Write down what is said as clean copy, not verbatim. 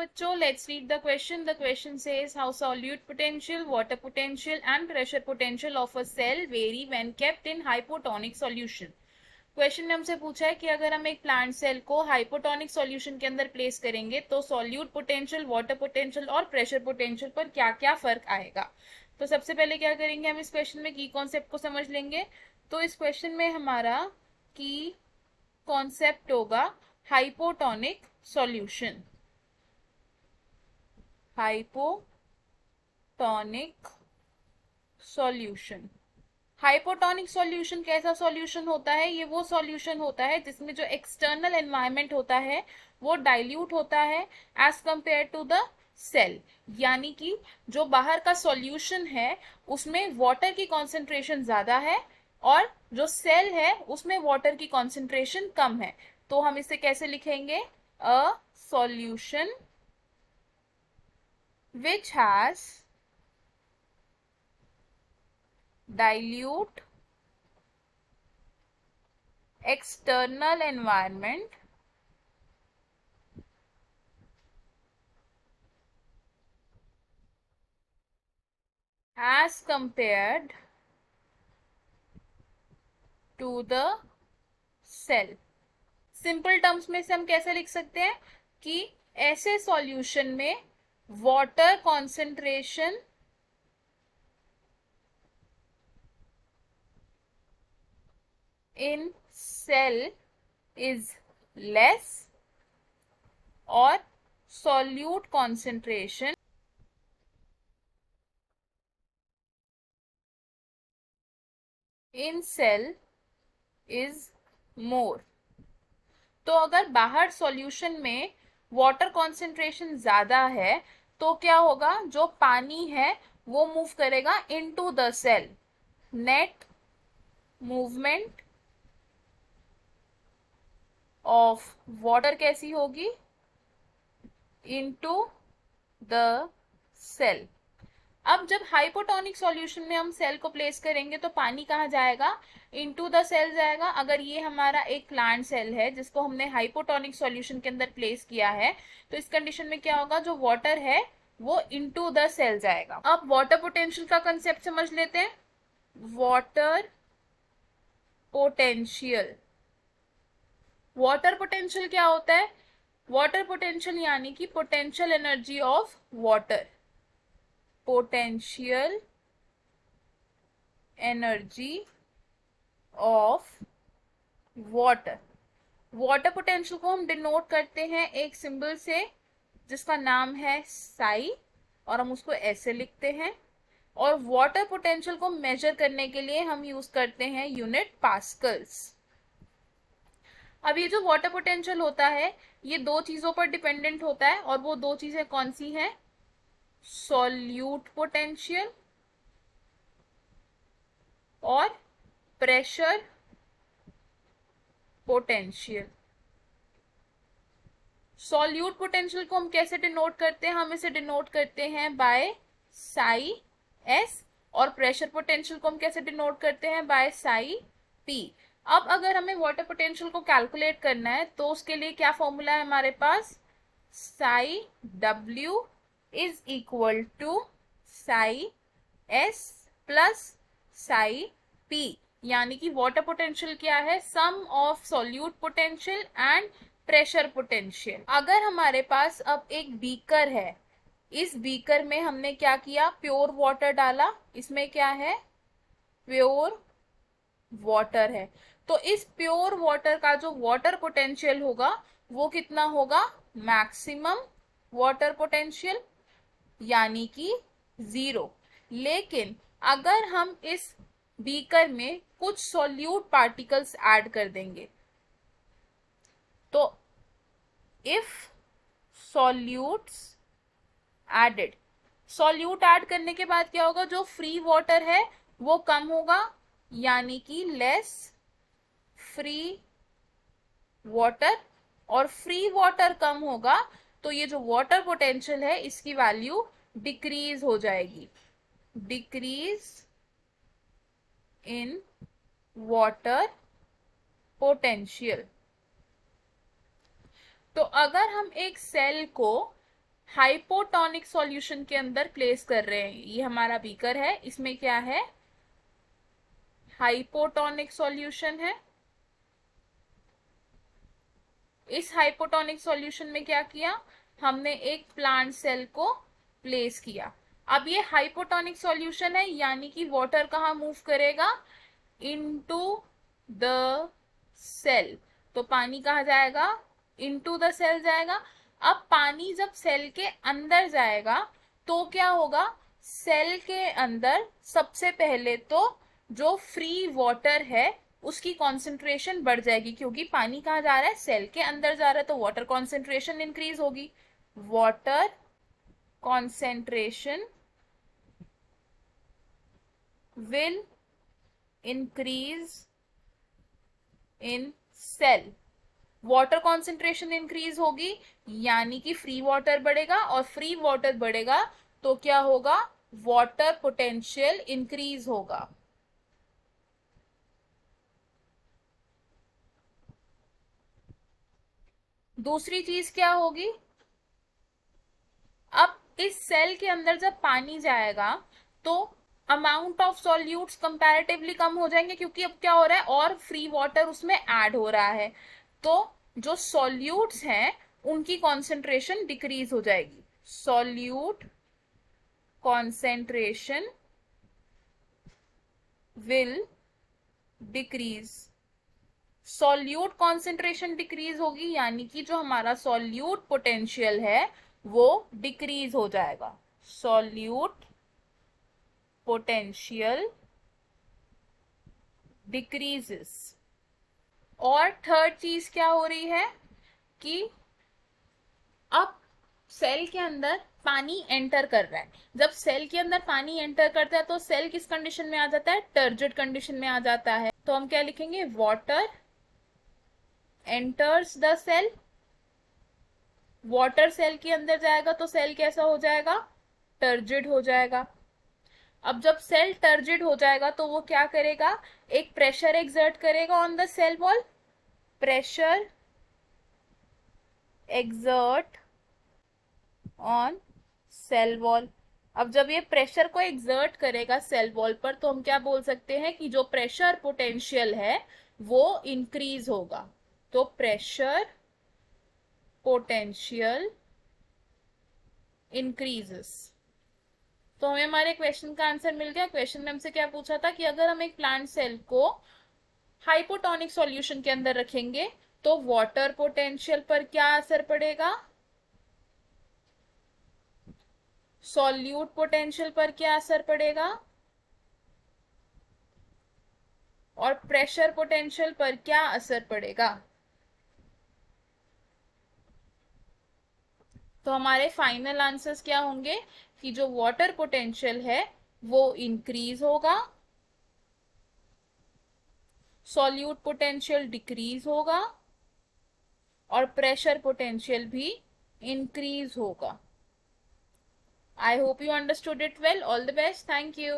बच्चों, let's read the question. The question says how solute potential, water potential and pressure potential of a cell vary when kept in hypotonic solution. Question ने हमसे पूछा है कि अगर हम एक प्लांट सेल को हाइपोटोनिक सॉल्यूशन के अंदर प्लेस करेंगे तो सॉल्यूट पोटेंशियल, वाटर पोटेंशियल और प्रेशर पोटेंशियल पर क्या क्या फर्क आएगा. तो सबसे पहले क्या करेंगे, हम इस क्वेश्चन में की कॉन्सेप्ट को समझ लेंगे. तो इस क्वेश्चन में हमारा की कॉन्सेप्ट होगा hypotonic solution. Hypotonic solution. Hypotonic solution कैसा सॉल्यूशन होता है? ये वो सॉल्यूशन होता है जिसमें जो एक्सटर्नल एनवायरनमेंट होता है वो डाइल्यूट होता है as compare to the cell. यानी कि जो बाहर का सॉल्यूशन है उसमें वाटर की कॉन्सेंट्रेशन ज्यादा है और जो सेल है उसमें वाटर की कॉन्सेंट्रेशन कम है. तो हम इसे कैसे लिखेंगे? A solution which has dilute external environment as compared to the cell. Simple terms में से हम कैसे लिख सकते हैं कि ऐसे सॉल्यूशन में water concentration in cell is less और solute concentration in cell is more. तो अगर बाहर सॉल्यूशन में वाटर कॉन्सेंट्रेशन ज्यादा है तो क्या होगा, जो पानी है वो मूव करेगा into the cell. Net movement of water कैसी होगी? Into the cell. अब जब हाइपोटोनिक सॉल्यूशन में हम सेल को प्लेस करेंगे तो पानी कहाँ जाएगा? इनटू द सेल जाएगा. अगर ये हमारा एक प्लांट सेल है जिसको हमने हाइपोटोनिक सॉल्यूशन के अंदर प्लेस किया है तो इस कंडीशन में क्या होगा, जो वाटर है वो इनटू द सेल जाएगा. अब वाटर पोटेंशियल का कंसेप्ट समझ लेते हैं. Water potential. वाटर पोटेंशियल क्या होता है? वाटर पोटेंशियल यानी कि potential energy of water. Potential energy of water. Water potential को हम डिनोट करते हैं एक सिंबल से जिसका नाम है साई और हम उसको ऐसे लिखते हैं. और वाटर पोटेंशियल को मेजर करने के लिए हम यूज करते हैं यूनिट पास्कल्स. अब ये जो वाटर पोटेंशियल होता है ये दो चीजों पर डिपेंडेंट होता है और वो दो चीजें कौन सी हैं? सॉल्यूट पोटेंशियल और प्रेशर पोटेंशियल. सॉल्यूट पोटेंशियल को हम कैसे डिनोट करते हैं? हम इसे डिनोट करते हैं बाय साई एस. और प्रेशर पोटेंशियल को हम कैसे डिनोट करते हैं? By psi P. अब अगर हमें वाटर पोटेंशियल को कैलकुलेट करना है तो उसके लिए क्या फॉर्मूला है हमारे पास? Psi W is equal to psi S plus psi P. यानी कि वाटर पोटेंशियल क्या है? Sum of solute potential and pressure potential. अगर हमारे पास अब एक बीकर है, इस बीकर में हमने क्या किया? प्योर वाटर डाला. इसमें क्या है? प्योर वाटर है. तो इस प्योर वाटर का जो वाटर पोटेंशियल होगा वो कितना होगा? मैक्सिमम वाटर पोटेंशियल यानी कि 0. लेकिन अगर हम इस बीकर में कुछ सॉल्यूट पार्टिकल्स ऐड कर देंगे तो if solutes added, solute add करने के बाद क्या होगा? जो फ्री वाटर है वो कम होगा यानी कि लेस फ्री वाटर. और फ्री वाटर कम होगा तो ये जो वाटर पोटेंशियल है इसकी वैल्यू डिक्रीज हो जाएगी. Decrease in water potential. तो अगर हम एक सेल को हाइपोटोनिक सॉल्यूशन के अंदर प्लेस कर रहे हैं। ये हमारा बीकर है, इसमें क्या है, हाइपोटोनिक सॉल्यूशन है। इस हाइपोटोनिक सॉल्यूशन में क्या किया, हमने एक प्लांट सेल को प्लेस किया। अब ये हाइपोटोनिक सॉल्यूशन है, यानी कि वाटर कहाँ मूव करेगा, इनटू द सेल। तो पानी कहाँ जाएगा, इनटू द सेल जाएगा। अब पानी जब सेल के अंदर जाएगा तो क्या होगा, सेल के अंदर सबसे पहले तो जो फ्री वाटर है उसकी कॉन्सेंट्रेशन बढ़ जाएगी, क्योंकि पानी कहाँ जा रहा है, सेल के अंदर जा रहा है, तो वाटर कॉन्सेंट्रेशन इंक्रीज होगी। Water concentration will increase in cell. Water concentration increase होगी यानी कि फ्री वाटर बढ़ेगा, और फ्री वाटर बढ़ेगा तो क्या होगा, वाटर पोटेंशियल इंक्रीज होगा। दूसरी चीज क्या होगी, अब इस सेल के अंदर जब पानी जाएगा तो अमाउंट ऑफ सॉल्यूट्स कंपैरेटिवली कम हो जाएंगे, क्योंकि अब क्या हो रहा है, और फ्री वाटर उसमें ऐड हो रहा है, तो जो सॉल्यूट्स हैं उनकी कॉन्सेंट्रेशन डिक्रीज हो जाएगी। Solute concentration will decrease. Solute concentration decrease होगी यानी कि जो हमारा सॉल्यूट पोटेंशियल है वो डिक्रीज हो जाएगा। Solute potential decreases. और थर्ड चीज क्या हो रही है कि अब सेल के अंदर पानी एंटर कर रहा है। जब सेल के अंदर पानी एंटर करता है तो सेल किस कंडीशन में आ जाता है, टर्जिड कंडीशन में आ जाता है। तो हम क्या लिखेंगे, water enters the cell. Water cell के अंदर जाएगा तो सेल कैसा हो जाएगा, टर्जिड हो जाएगा। अब जब सेल टर्जिड हो जाएगा तो वो क्या करेगा, एक प्रेशर एक्सर्ट करेगा on the cell wall. Pressure exert on cell wall. अब जब ये प्रेशर को एक्सर्ट करेगा सेल वॉल पर तो हम क्या बोल सकते हैं कि जो प्रेशर पोटेंशियल है वो इंक्रीज होगा। तो प्रेशर पोटेंशियल इंक्रीजेस। तो हमें हमारे क्वेश्चन का आंसर मिल गया। क्वेश्चन में हमसे क्या पूछा था कि अगर हम एक प्लांट सेल को हाइपोटोनिक सॉल्यूशन के अंदर रखेंगे तो वाटर पोटेंशियल पर क्या असर पड़ेगा, सॉल्यूट पोटेंशियल पर क्या असर पड़ेगा, और प्रेशर पोटेंशियल पर क्या असर पड़ेगा। तो हमारे फाइनल आंसर्स क्या होंगे कि जो वाटर पोटेंशियल है वो इंक्रीज होगा, सॉल्यूट पोटेंशियल डिक्रीज होगा, और प्रेशर पोटेंशियल भी इंक्रीज होगा। I hope you understood it well. All the best. Thank you.